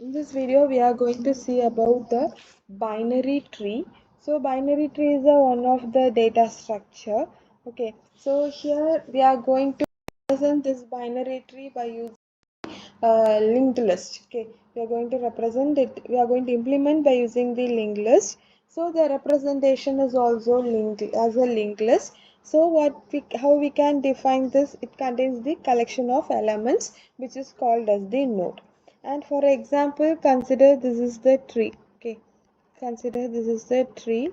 In this video, we are going to see about the binary tree. So binary tree is one of the data structure. Okay, so here we are going to represent this binary tree by using linked list. Okay, we are going to represent it. We are going to implement by using the linked list. So the representation is also linked as a linked list. So how we can define this? It contains the collection of elements which is called as the node. And for example, consider this is the tree. Okay, consider this is the tree.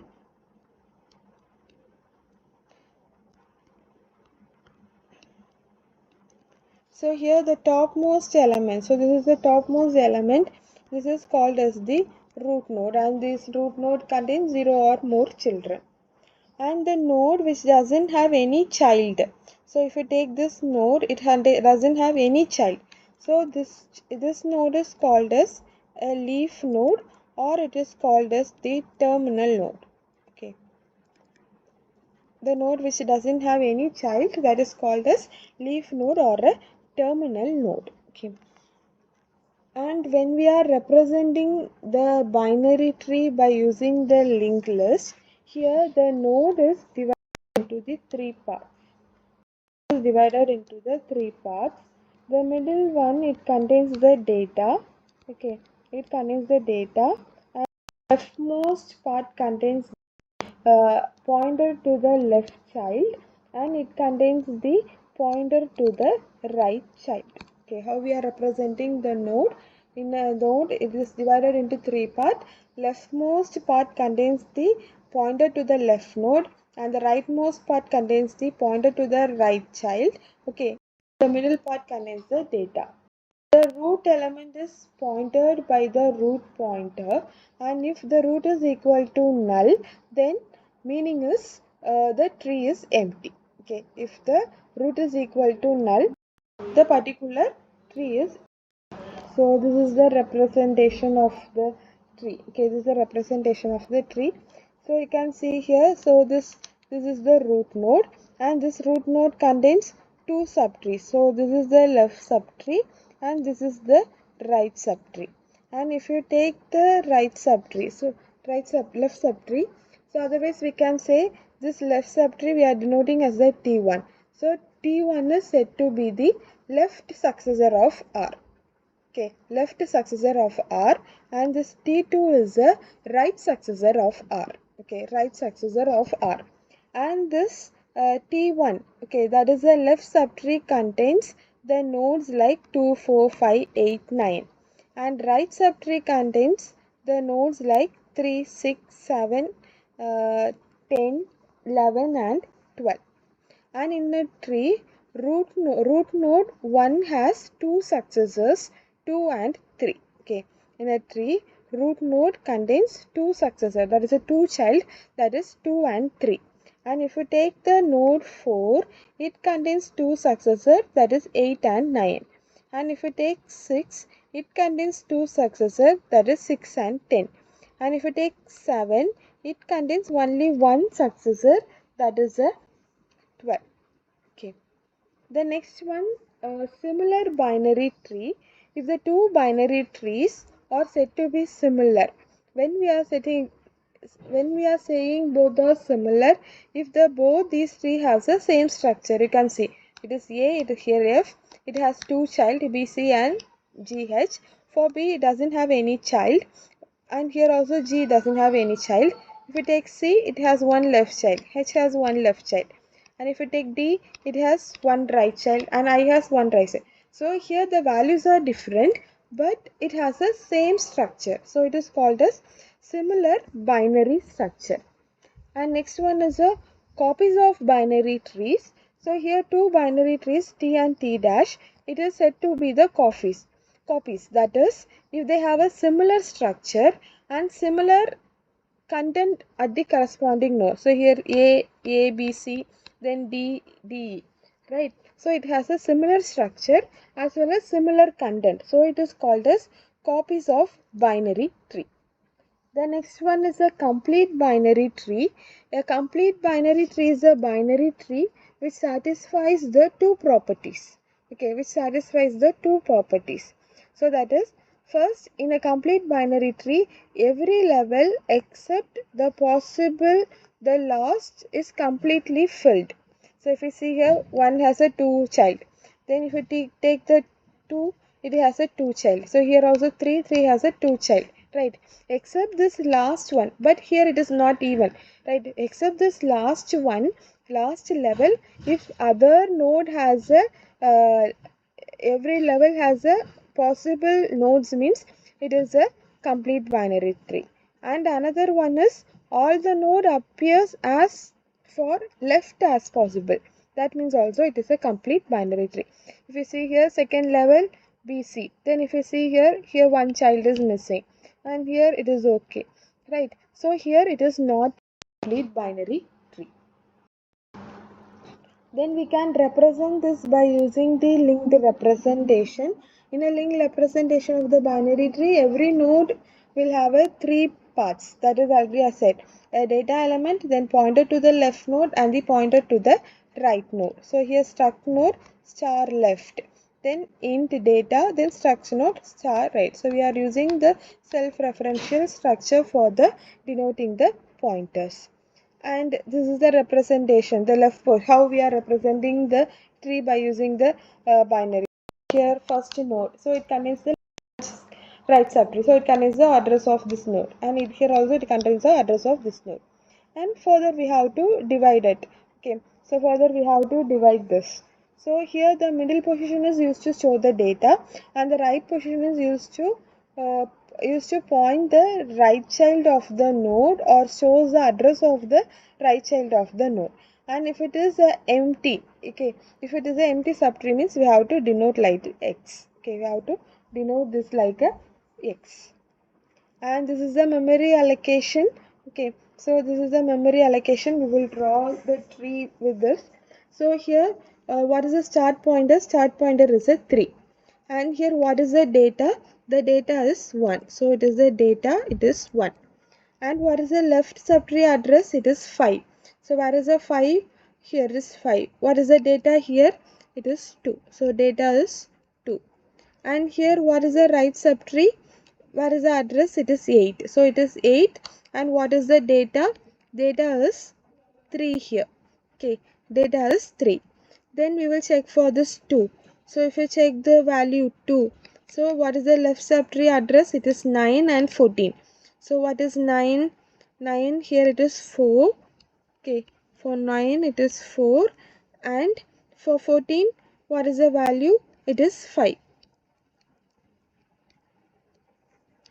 So here the topmost element, so this is the topmost element, this is called as the root node, and this root node contains 0 or more children. And the node which doesn't have any child, so if you take this node, it doesn't have any child, so this node is called as a leaf node, or it is called as the terminal node. Okay, the node which doesn't have any child, that is called as leaf node or a terminal node. Okay, and when we are representing the binary tree by using the linked list, here the node is divided into the three parts. The middle one, it contains the data. Okay, it contains the data, and the leftmost part contains pointer to the left child, and it contains the pointer to the right child. Okay, how we are representing the node? In a node, it is divided into three parts. Leftmost part contains the pointer to the left node, and the rightmost part contains the pointer to the right child. Okay, the middle part contains the data. The root element is pointed by the root pointer, and if the root is equal to null, then meaning is the tree is empty. Okay, if the root is equal to null, the particular tree is. So this is the representation of the tree. Okay, this is the representation of the tree. So you can see here, so this is the root node, and this root node contains two subtrees. So this is the left subtree, and this is the right subtree. And if you take the right subtree, so left subtree, so otherwise we can say this left subtree we are denoting as the T1. So T1 is said to be the left successor of R. Okay, left successor of R, and this T2 is the right successor of R. Okay, right successor of R. And this T1, okay, that is the left subtree contains the nodes like 2, 4, 5, 8, 9. And right subtree contains the nodes like 3, 6, 7, 10, 11 and 12. And in a tree, root node 1 has two successors, 2 and 3. Okay, in a tree, root node contains two successors, that is a two child, that is 2 and 3. And if you take the node 4, it contains two successors, that is 8 and 9. And if you take 6, it contains two successors, that is 6 and 10. And if you take 7, it contains only one successor, that is a 12. Okay, the next one, similar binary tree. If the two binary trees are said to be similar, when we are saying both are similar, if the both these three has the same structure, you can see it is A, it is here F, it has two child B, C and G, H. For B, it doesn't have any child, and here also G doesn't have any child. If you take C, it has one left child, H has one left child, and if you take D, it has one right child, and I has one right child. So here the values are different, but it has the same structure, so it is called as similar binary structure. And next one is a copies of binary trees. So here two binary trees T and T dash, it is said to be the copies, that is if they have a similar structure and similar content at the corresponding node. So here A, B, C, then D, D, E, right? So it has a similar structure as well as similar content. So it is called as copies of binary tree. The next one is a complete binary tree. A complete binary tree is a binary tree which satisfies the two properties. Okay, which satisfies the two properties. So that is, First, in a complete binary tree, every level except the last is completely filled. So if you see here, 1 has a 2 child. Then if you take the 2, it has a 2 child. So here also 3 has a 2 child. Right, except this last one, but here it is not even, right, except this last one, last level, if other node has a every level has a possible nodes, means it is a complete binary tree. And another one is all the node appears as for left as possible, that means also it is a complete binary tree. If you see here second level BC, then if you see here one child is missing, and here it is okay, right? So here it is not complete binary tree. Then we can represent this by using the linked representation. In a linked representation of the binary tree, every node will have a 3 parts. That is already I said. A data element, then pointer to the left node and the pointer to the right node. So here struct node star left. Then int data, then struct node star right. So we are using the self-referential structure for the denoting the pointers. And this is the representation, the left pole, how we are representing the tree by using the binary. Here first node, so it contains the right subtree, so it contains the address of this node, and here also it contains the address of this node. And further we have to divide it. Okay, so further we have to divide this. So here the middle position is used to store the data, and the right position is uh, used to point the right child of the node or shows the address of the right child of the node. And if it is empty, okay, if it is an empty subtree, means we have to denote like x. Okay, we have to denote this like a x. And this is the memory allocation. Okay, so this is the memory allocation. We will draw the tree with this. So here what is the start pointer? Start pointer is a 3. And here what is the data? The data is 1. So it is the data, it is 1. And what is the left subtree address? It is 5. So where is the 5? Here is 5. What is the data here? It is 2. So data is 2. And here what is the right subtree? Where is the address? It is 8. So it is 8. And what is the data? Data is 3 here. Okay, data is 3. Then we will check for this 2. So if you check the value 2, so what is the left subtree address? It is 9 and 14. So what is 9? 9 here it is 4. Okay, for 9 it is 4. And for 14, what is the value? It is 5.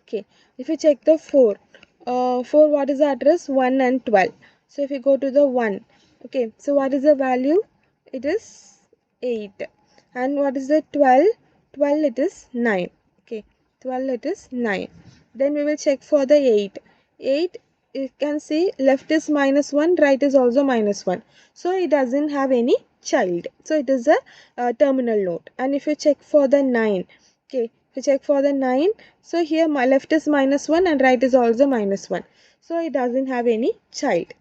Okay, if you check the 4, 4 what is the address? 1 and 12. So if you go to the 1, okay, so what is the value? It is 8. And what is the 12? 12 it is 9. Okay, 12 it is 9. Then we will check for the 8. 8, you can see left is -1, right is also -1. So it doesn't have any child. So it is a terminal node. And if you check for the 9, okay, if you check for the 9, so here my left is -1 and right is also -1. So it doesn't have any child.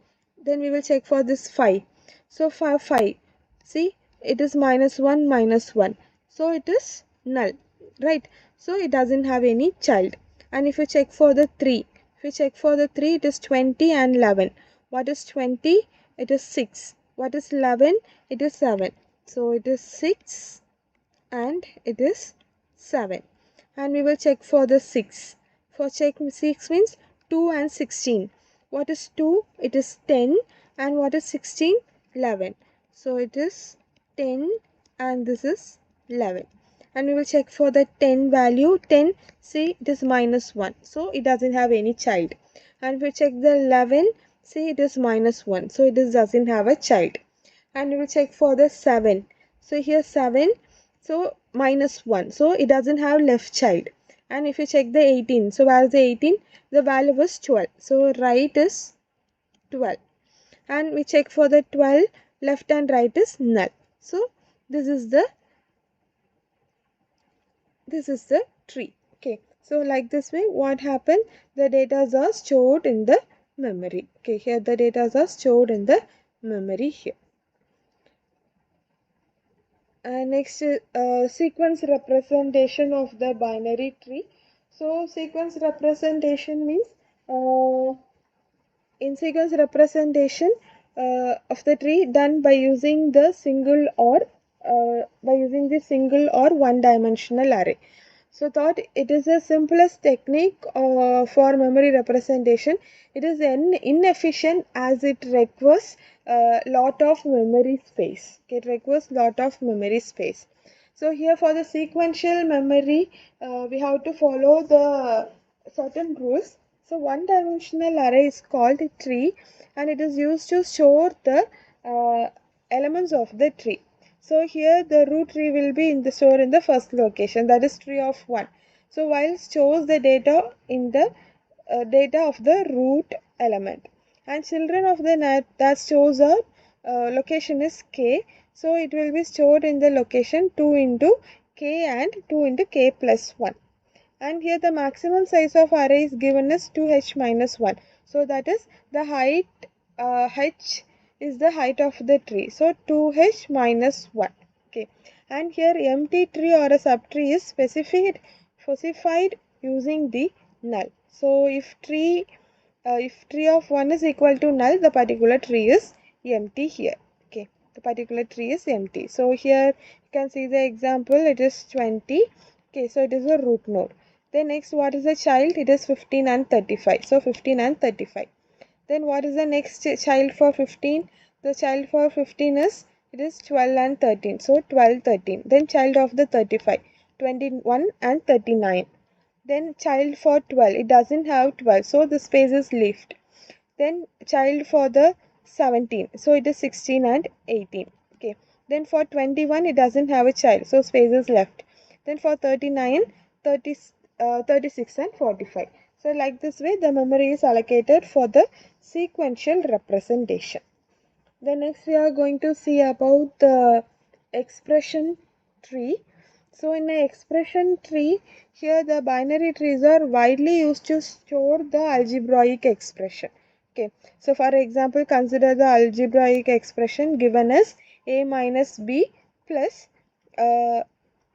Then we will check for this 5. So for 5, see it is -1, -1. So it is null, right? So it doesn't have any child. And if you check for the 3, if you check for the 3, it is 20 and 11. What is 20? It is 6. What is 11? It is 7. So it is 6 and it is 7. And we will check for the 6. For check 6 means 2 and 16. What is 2? It is 10. And what is 16? 11. So it is 10 and this is 11. And we will check for the 10 value. 10, see it is -1. So it doesn't have any child. And if we check the 11, see it is -1. So it doesn't have a child. And we will check for the 7. So here 7, so -1. So it doesn't have left child. And if you check the 18, so where is the 18? The value was 12. So right is 12. And we check for the 12, left and right is null. So this is the tree. Okay, so like this way what happened, the data are stored in the memory. Okay, here the data are stored in the memory here. Next sequence representation of the binary tree. So sequence representation means in sequence representation of the tree done by using the single or one dimensional array. So thought it is the simplest technique for memory representation. It is inefficient as it requires a lot of memory space. It requires lot of memory space. So here for the sequential memory, we have to follow the certain rules. So one dimensional array is called a tree and it is used to store the elements of the tree. So here the root tree will be in the store in the first location, that is tree of 1. So while stores the data in the data of the root element, and children of the net that stores a location is k, so it will be stored in the location 2 into k and 2 into k plus 1. And here the maximum size of array is given as 2h minus 1. So that is the height, h is the height of the tree. So 2h minus 1. Okay. And here empty tree or a subtree is specified using the null. So if tree of 1 is equal to null, the particular tree is empty here. Okay. The particular tree is empty. So here you can see the example, it is 20. Okay. So it is a root node. Then next, what is the child? It is 15 and 35. So 15 and 35. Then what is the next child for 15? The child for 15 is, it is 12 and 13. So 12, 13. Then child of the 35, 21 and 39. Then child for 12, it doesn't have 12. So the space is left. Then child for the 17. So it is 16 and 18. Okay. Then for 21, it doesn't have a child. So space is left. Then for 39, 30, 36 and 45. So like this way the memory is allocated for the sequential representation. Then next we are going to see about the expression tree. So in an expression tree, here the binary trees are widely used to store the algebraic expression. Okay, so for example, consider the algebraic expression given as a minus b plus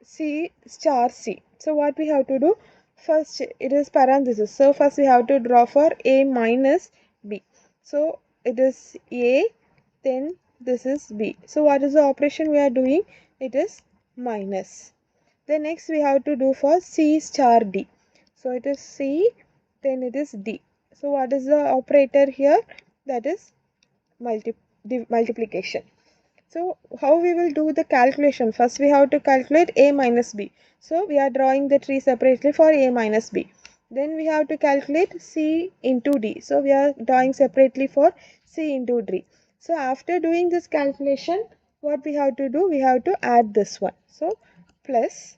c star c. So what we have to do? First it is parenthesis. So first we have to draw for a minus b. So it is a, then this is b. So what is the operation we are doing? It is minus. Then next we have to do for c star d. So it is c, then it is d. So what is the operator here? That is multiplication. So how we will do the calculation? First we have to calculate a minus b. So we are drawing the tree separately for a minus b. Then we have to calculate c into d. So we are drawing separately for c into d. So after doing this calculation, what we have to do? We have to add this one. So plus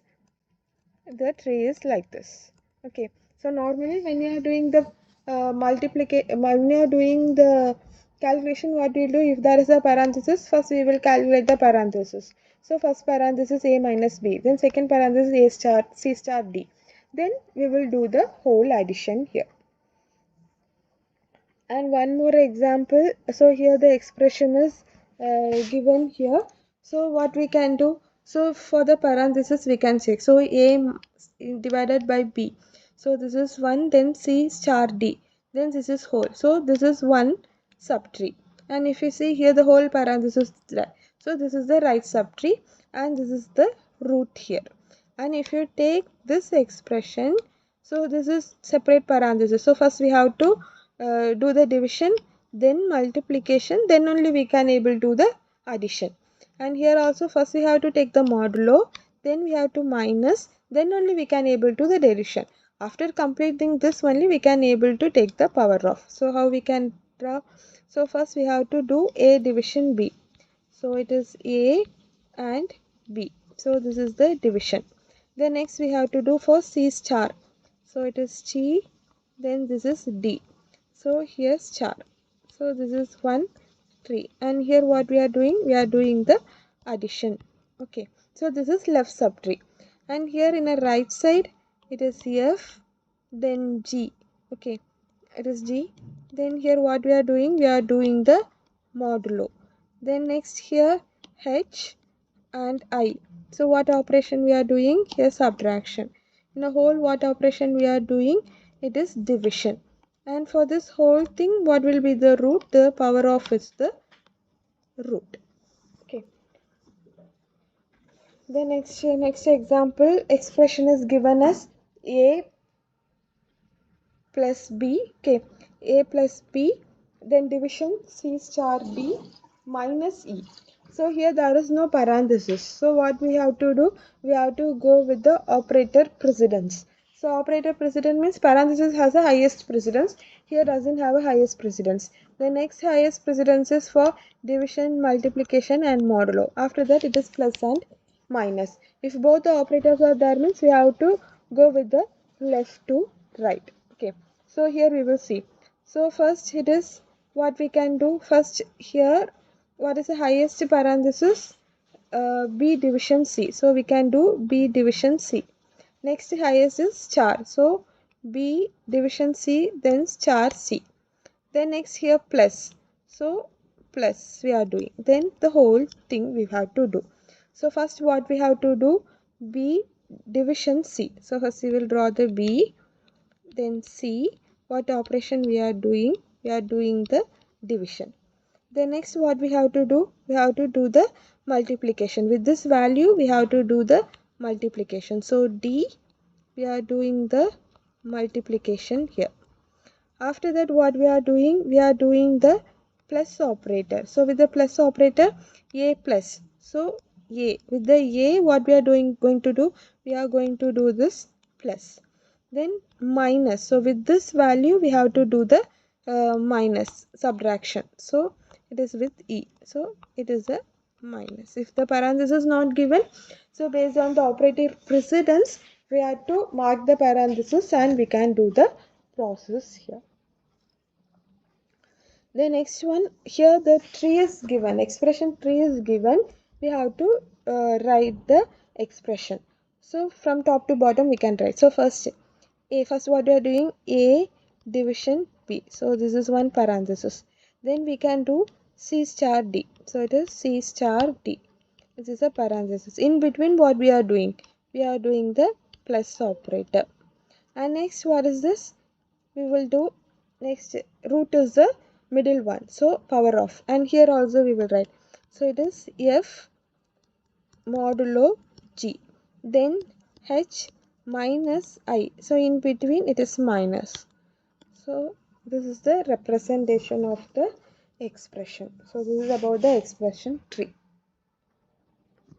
the tree is like this. Okay. So normally when you are doing the multiplication, when you are doing the calculation, what we will do, if there is a parenthesis, first we will calculate the parenthesis. So first parenthesis a minus b, then second parenthesis a star c star d. Then we will do the whole addition here. And one more example. So here the expression is given here. So what we can do? So for the parenthesis we can check. So a divided by b. So this is 1, then c star d. Then this is whole. So this is one subtree. And if you see here the whole parenthesis there. So this is the right subtree and this is the root here. And if you take this expression, so this is separate parenthesis. So first we have to do the division, then multiplication, then only we can able to do the addition. And here also first we have to take the modulo, then we have to minus, then only we can able to the division. After completing this only we can able to take the power of. So how we can draw? So first we have to do a division b. So it is a and b. So this is the division. Then next we have to do for c star. So it is c, then this is d. So here star. So this is 1 3, and here what we are doing? We are doing the addition. Okay. So this is left subtree, and here in a right side it is f, then g. Okay, it is g. Then here what we are doing? We are doing the modulo. Then next here h and I. So what operation we are doing? Here subtraction. In a whole, what operation we are doing? It is division. And for this whole thing, what will be the root? The power of is the root. Okay. The next example expression is given as a plus b. Okay, a plus b, then division c star d minus e. So here there is no parenthesis. So what we have to do? We have to go with the operator precedence. So operator precedence means parenthesis has a highest precedence. Here doesn't have a highest precedence. The next highest precedence is for division, multiplication and modulo. After that it is plus and minus. If both the operators are there means we have to go with the left to right. Okay, so here we will see. So first it is what we can do. First here, what is the highest parenthesis? B division C. So we can do B division C. Next highest is star. So B division C, then star C. Then next here plus. So plus we are doing. Then the whole thing we have to do. So first what we have to do? B division C. So first we will draw the B. Then C. What operation we are doing? We are doing the division. Then next what we have to do? We have to do the multiplication. With this value we have to do the multiplication. So D, we are doing the multiplication here. After that what we are doing? We are doing the plus operator. So with the plus operator, A plus. So A, with the A what we are going to do? We are going to do this plus. Then minus. So with this value we have to do the minus subtraction. So it is with E. So it is a minus. If the parenthesis is not given, so based on the operator precedence, we have to mark the parenthesis and we can do the process here. The next one, here the tree is given, expression tree is given. We have to write the expression. So from top to bottom we can write. So first what we are doing? A division B. So this is one parenthesis. Then we can do C star D. So it is C star D. This is a parenthesis. In between what we are doing? We are doing the plus operator. And next what is this? We will do next root is the middle one. So power of. And here also we will write. So it is F modulo G. Then H minus I. So in between it is minus. So this is the representation of the expression. So this is about the expression tree.